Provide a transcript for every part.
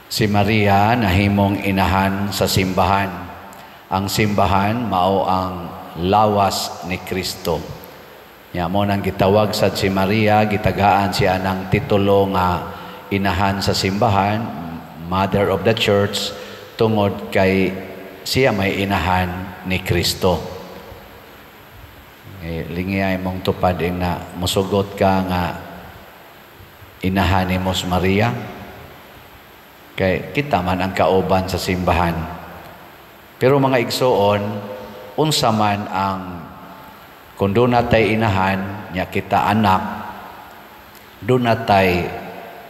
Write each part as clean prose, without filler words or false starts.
Si Maria nahimong inahan sa simbahan. Ang simbahan mao ang lawas ni Kristo. Nya mo nang gitawag sad si Maria, gitagaan siya ng titulo nga inahan sa simbahan, Mother of the Church, tungod kay siya may inahan ni Kristo. Lingiyay mong tupad na musugot ka nga inahan ni Mos Maria. Kay kita man ang kauban sa simbahan. Pero mga igsoon, unsa man ang kung doon natay inahan, nya kita anak, doon natay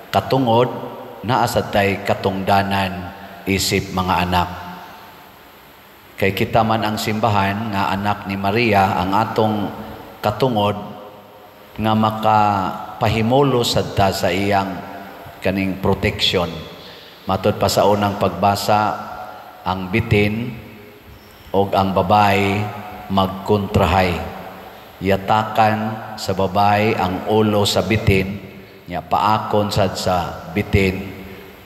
katungod, naasa tay katungdanan isip mga anak. Kay kita man ang simbahan nga anak ni Maria, ang atong katungod nga makapahimulo sadta sa iyang kaning protection. Matod pa sa unang pagbasa, ang bitin o ang babae magkontrahay. Yatakan sa babae ang ulo sa bitin, nya paakon sad sa bitin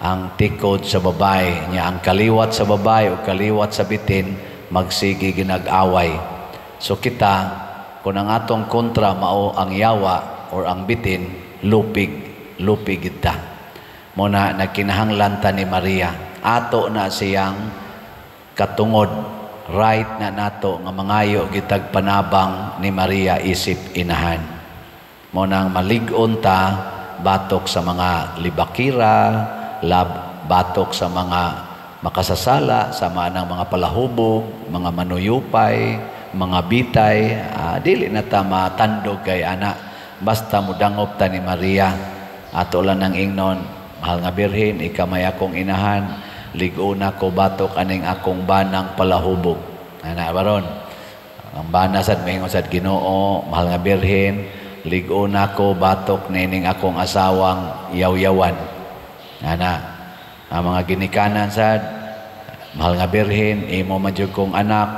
ang tikod sa babae, nya ang kaliwat sa babae o kaliwat sa bitin magsigi ginag-away. So kita, kung ang atong kontra mao ang yawa or ang bitin, lupig kita. Muna nagkinahanglan ta ni Maria, ato na siyang katungod, right na nato nga mangayo gitag panabang ni Maria isip inahan. Muna malig-on ta batok sa mga libakira, batok sa mga makasasala, sama ng mga palahubog, mga manuyupay, mga bitay, dili na ta matandog kay ana, basta mudangop ta ni Maria. Ato lang ng ingnon, mahal nga birhen, ikamay akong inahan, liguna ko batok aning akong banang palahubog. Ana baron. Ang bana sad maingon sad Ginoo, mahal nga birhen, liguna ko batok nining akong asawang yaw-yawan. Ana, ang mga ginikanan sad, mahal nga birhen, imo man jud kong anak,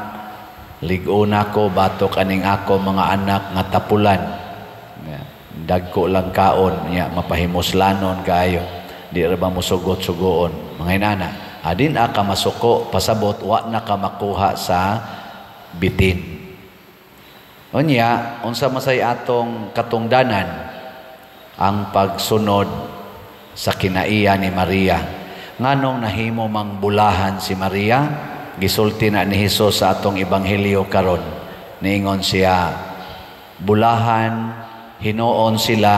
liguna ko batok aning ako mga anak nga tapulan. Dagko lang kaon, mapahimuslanon kayo. Di ra ba musugot-sugoon. Mga inana, adin ka masuko, pasabot, wa na ka makuha sa bitin. Unya, unsa masay atong katungdanan ang pagsunod sa kinaiya ni Maria. Nganong nahimo mang bulahan si Maria, gisulti na ni Hesus sa atong ebanghelyo karon. Niingon siya, bulahan, hinuon sila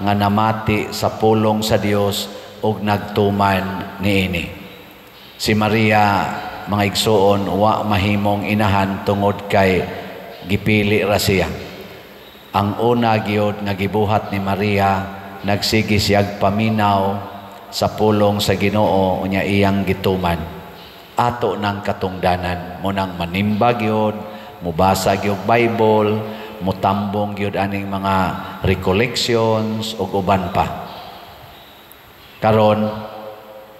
nga namati sa pulong sa Dios ug nagtuman niini. Si Maria, mga igsoon, wa mahimong inahan tungod kay gipili ra siya. Ang una gyud nga gibuhat ni Maria, nagsigi siyag paminaw sa pulong sa Ginoo unya iyang gituman. Ato nang katungdanan mo nang manimba gyud, mubasa gyud Bible, mutambong gyud aning mga recollections ug uban pa. Karon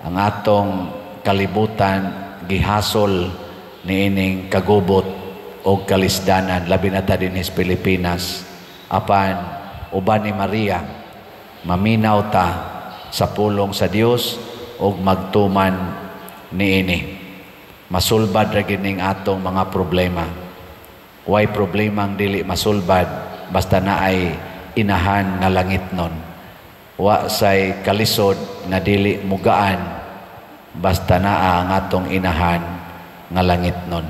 ang atong kalibutan gihasol niining kagubot o kalisdanan, labi na ta dinhi sa Pilipinas. Apan uban ni Maria, maminaw ta sa pulong sa Dios ug magtuman niini. Masulbad ra gining atong mga problema. Way problemang dili masulbad basta naay inahan nga langitnon. Wa say kalisod na dili mugaan basta naa ang atong inahan nga langitnon.